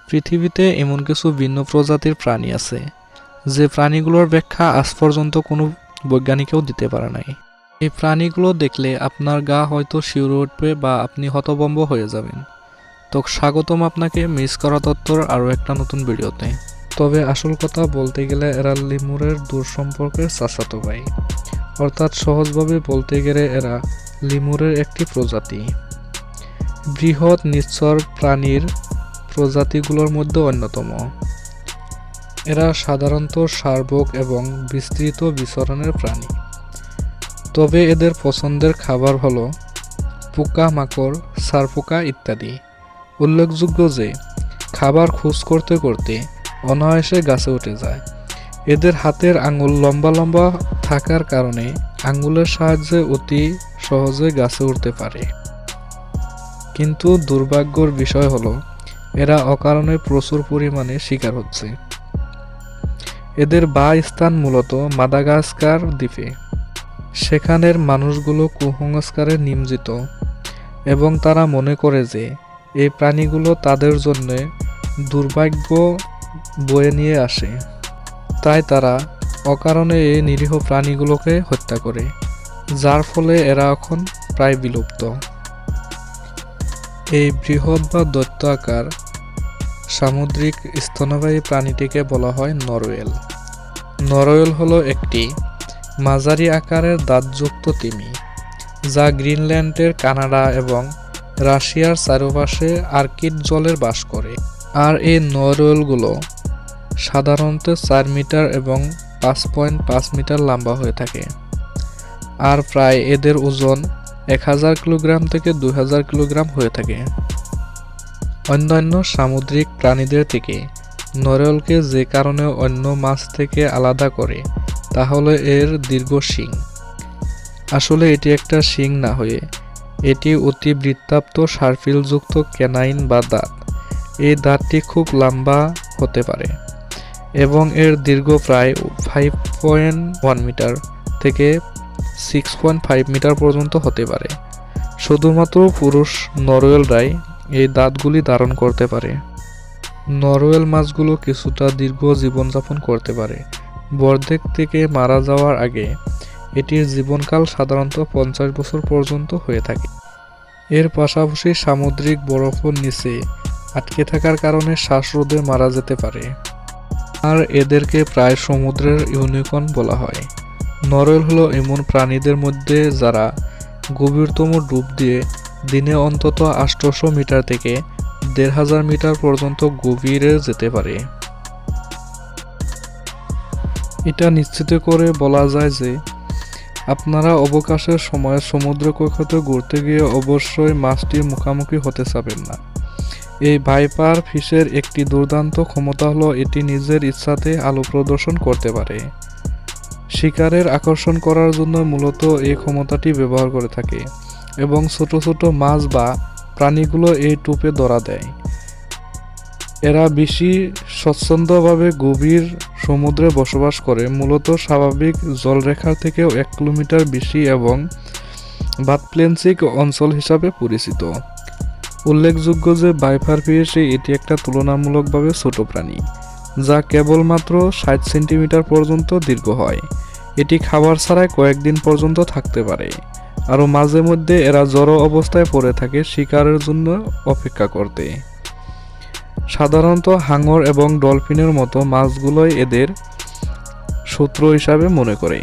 পৃথিবীতে এমন কিছু ভিন্ন প্রজাতির প্রাণী আছে যে প্রাণীগুলোর ব্যাখ্যা আজ পর্যন্ত কোনো বৈজ্ঞানিকও দিতে পারে নাই। এই প্রাণীগুলো দেখলে আপনার গা হয়তো শিউরে উঠবে বা আপনি হতভম্ব হয়ে যাবেন। তো স্বাগতম আপনাকে মিস করা তত্ত্বর আরও একটা নতুন ভিডিওতে। তবে আসল কথা বলতে গেলে এরা লিমুরের দূর সম্পর্কের চাচাতো ভাই, অর্থাৎ সহজভাবে বলতে গেলে এরা লিমুরের একটি প্রজাতি। বৃহৎ নিশ্চর প্রাণীর প্রজাতিগুলোর মধ্যে অন্যতম। এরা সাধারণত সার্বক এবং বিস্তৃত বিচরণের প্রাণী। তবে এদের পছন্দের খাবার হলো পোকা মাকড়, ছারপোকা ইত্যাদি। উল্লেখযোগ্য যে খাবার খোঁজ করতে করতে অনায়াসে গাছে উঠে যায়। এদের হাতের আঙুল লম্বা লম্বা থাকার কারণে আঙুলের সাহায্যে অতি সহজে গাছে উঠতে পারে। কিন্তু দুর্ভাগ্যের বিষয় হলো এরা অকারণে প্রচুর পরিমাণে শিকার হচ্ছে। এদের বাসস্থান মূলত মাদাগাস্কার দ্বীপে। সেখানের মানুষগুলো কুসংস্কারে নিমজ্জিত এবং তারা মনে করে যে এই প্রাণীগুলো তাদের জন্য দুর্ভাগ্য বয়ে নিয়ে আসে। তাই তারা অকারণে এই নিরীহ প্রাণীগুলোকে হত্যা করে, যার ফলে এরা এখন প্রায় বিলুপ্ত। এই বৃহৎ বা দৈত্য আকার সামুদ্রিক স্তন্যপায়ী প্রাণীটিকে বলা হয় নরওয়েল। নরওয়েল হলো একটি মাঝারি আকারের দাঁতযুক্ত তিমি, যা গ্রিনল্যান্ডের, কানাডা এবং রাশিয়ার চারপাশে আর্কটিক জলে বাস করে। আর এই নরওয়েলগুলো সাধারণত 4 মিটার এবং 5.5 মিটার লম্বা হয়ে থাকে। আর প্রায় এদের ওজন 1000 কিলোগ্রাম থেকে 2000 কিলোগ্রাম হয়ে থাকে। অন্যান্য সামুদ্রিক প্রাণীদের থেকে নরওয়েলকে যে কারণে অন্য মাছ থেকে আলাদা করে তা হলো এর দীর্ঘ শিং। আসলে এটি একটা শিং না হয়ে এটি অতি বৃত্তাপ্ত সার্পিলযুক্ত ক্যানাইন বা দাঁত। এই দাঁতটি খুব লম্বা হতে পারে এবং এর দৈর্ঘ্য প্রায় 5.1 মিটার থেকে 6.5 মিটার পর্যন্ত হতে পারে। শুধুমাত্র পুরুষ নরওয়েলরাই এই দাঁতগুলি ধারণ করতে পারে। নরওয়েল মাছগুলো কিছুটা দীর্ঘ জীবনযাপন করতে পারে। বর্ধেক থেকে মারা যাওয়ার আগে এটির জীবনকাল সাধারণত 50 বছর পর্যন্ত হয়ে থাকে। এর পাশাপাশি সামুদ্রিক বরফের নিচে আটকে থাকার কারণে শ্বাসরোধে মারা যেতে পারে। আর এদেরকে প্রায় সমুদ্রের ইউনিকর্ন বলা হয়। নরওয়েল হলো এমন প্রাণীদের মধ্যে যারা গভীরতম ডুব দিয়ে দিনে অন্তত 800 মিটার থেকে 1500 মিটার পর্যন্ত গভীরে যেতে পারে। এটা নিশ্চিত করে বলা যায় যে আপনারা অবকাশের সময় সমুদ্র কক্ষতে ঘুরতে গিয়ে অবশ্যই মাছটির মুখোমুখি হতে চাবেন না। এই ভাইপার ফিশের একটি দুর্দান্ত ক্ষমতা হলো এটি নিজের ইচ্ছাতে আলো প্রদর্শন করতে পারে। শিকারের আকর্ষণ করার জন্য মূলত এই ক্ষমতাটি ব্যবহার করে থাকে এবং ছোট ছোট মাছ বা প্রাণীগুলো এই টোপে ধরা দেয়। এরা বেশি স্বচ্ছন্দভাবে গভীর সমুদ্রে বসবাস করে, মূলত স্বাভাবিক জলরেখার থেকেও 1 কিলোমিটার বেশি এবং বাতপ্লেন্সিক অঞ্চল হিসাবে পরিচিত। উল্লেখযোগ্য যে ভাইপার ফিশ এটি একটা তুলনামূলকভাবে ছোট প্রাণী, যা কেবলমাত্র 60 সেন্টিমিটার পর্যন্ত দীর্ঘ হয়। এটি খাবার ছাড়াই কয়েকদিন পর্যন্ত থাকতে পারে। আরও মাঝে মধ্যে এরা জড়ো অবস্থায় পড়ে থাকে শিকারের জন্য অপেক্ষা করতে। সাধারণত হাঙর এবং ডলফিনের মতো মাছগুলোই এদের শত্রু হিসাবে মনে করে।